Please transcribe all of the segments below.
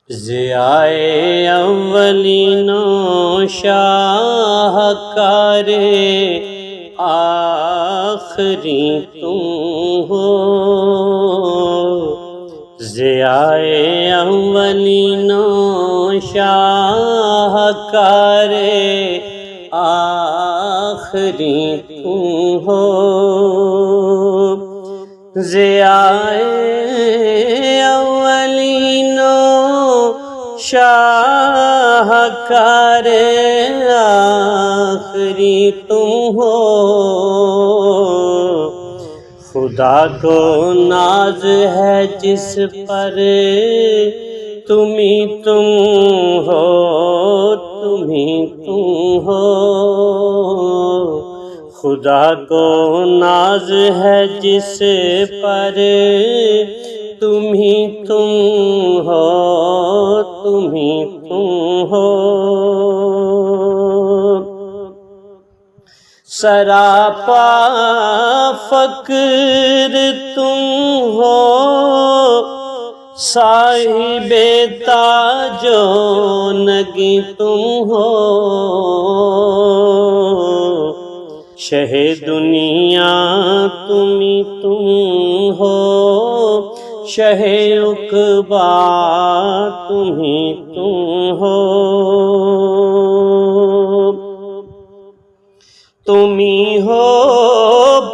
ضیائے اولین و شاہکار آخری تم ہو، ضیائے اولین و شاہکار آخری تم ہو، ضیائے اولین و شاہکار آخری تم ہو، خدا کو ناز ہے جس پر تم ہی تم ہو، تم ہی تم ہو، خدا کو ناز ہے جس پر تم ہی تم ہو، تم ہی تم ہو، سراپا فقر تم ہو، صاحب تاج و نگیں تم ہو، شہ دنیا تم ہی تم ہو، شہ عقبیٰ تم ہی تم ہو، تم ہی ہو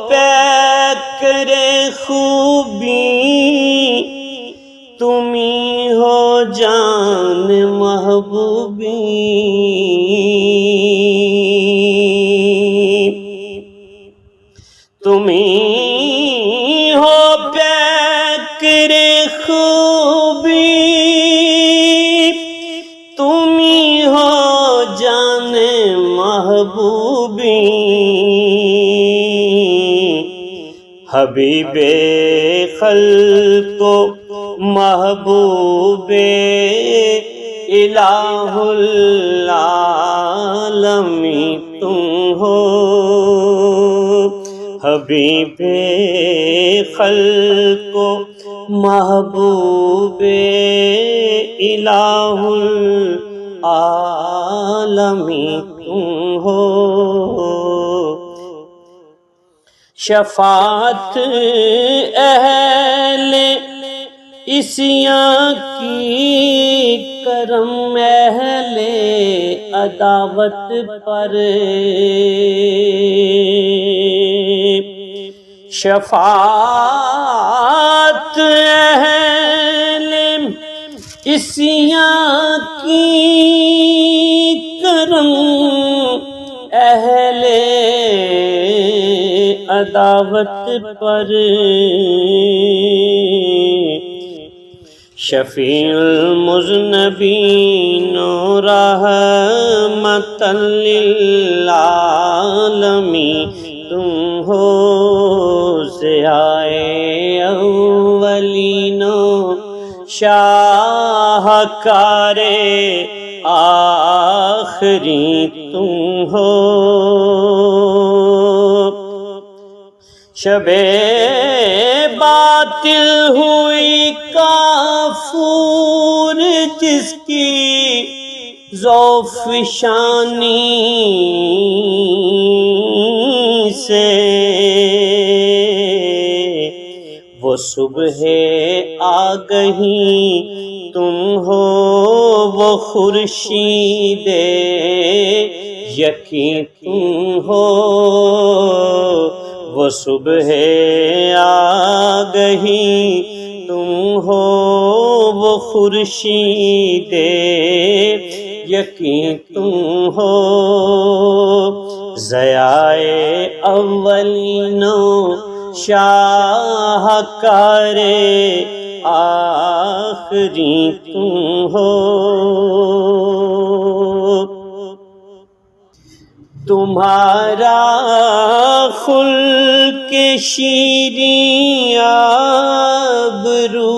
پیکر خوبی، تم ہی ہو جان محبوبی، تم ہی ہو پیکر خوبی، تم ہی ہو جان محبوبی، حبیب خلق و محبوب الہ العالمین تم ہو، حبیب خلق و محبوب الہ العالمین تم ہو، شفاعت اہل عصیاں کی، کرم اہل عداوت پر، شفاعت اہل عصیاں کی، کرم اہل عداوت پر، شفیع المذنبین و رحمۃ للعالمین تم ہو، ضیائے اولین و شاہکار آخری تم ہو، شب باطل ہوئی کافور جس کی ذوفشانی سے، وہ صبح آگہی تم ہو، وہ خورشید یقین تم ہو، وہ صبح آگہی تم ہو، وہ خورشید یقین تم ہو، ضیائے اولین و شاہکار آخری تم ہو، تمہارا خلق شیریں آبرو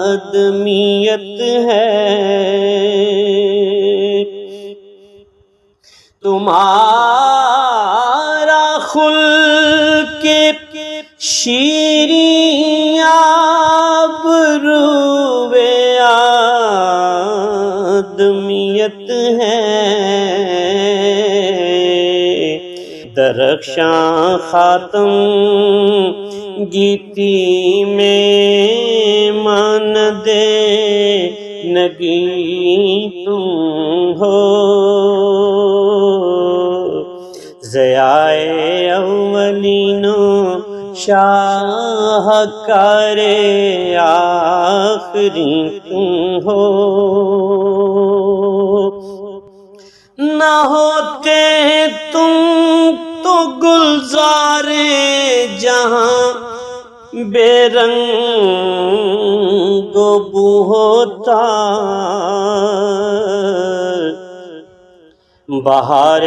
آدمیت ہے، تمہارا خلق شیریں آبرو درخشاں خاتم گیتی میں ماند نگی تم ہو، ضیائے اولینوں شاہکار آخری تم ہو، نہ ہوتے تم تو گلزار جہاں بے رنگ و بو ہوتا، بہار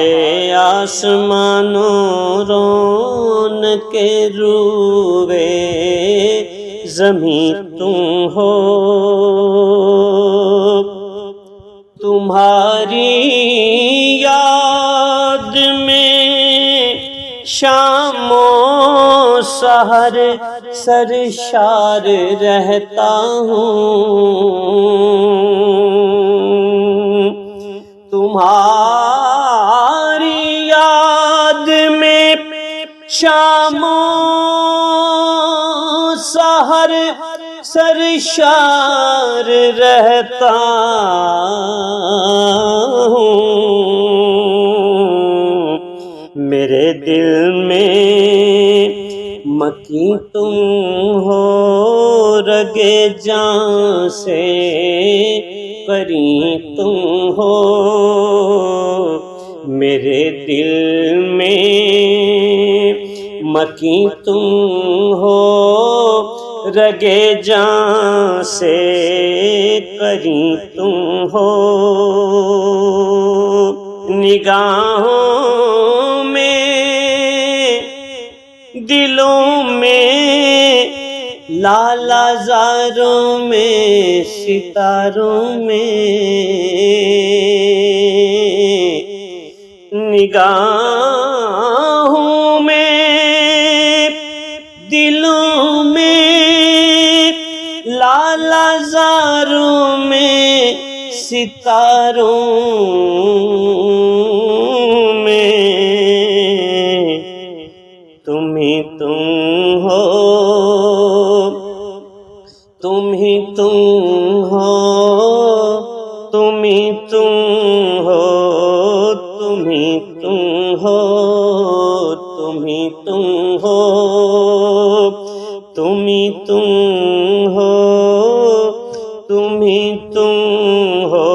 آسمانوں رونق روئے زمیں تم ہو، تمہاری یاد میں شام و سحر سرشار رہتا ہوں، تمہاری یاد میں شام و سحر سرشار رہتا ہوں، میرے دل میں مکی تم ہو، رگے جان سے پری تم ہو، میرے دل میں مکی تم ہو، رگے جان سے پری تم ہو، نگاہوں میں دلوں میں لالا زاروں میں ستاروں میں، نگاہوں میں دلوں میں لالا زاروں میں ستاروں میں، تم ہی تم ہو، تم ہی تم ہو، تم ہی تم ہو، تم ہی تم ہو، تم ہی تم ہو، تم ہی تم ہو، تم ہی تم ہو،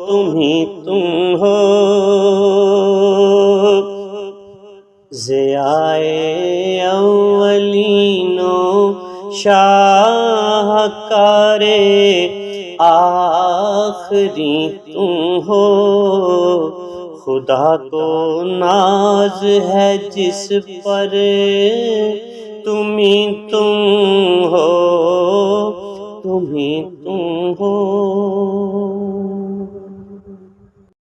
تم ہی تم ہو، ضیائے اولینوں شاہکار آخری تم ہو، خدا کو ناز ہے جس پر تم ہی تم ہو، تم ہی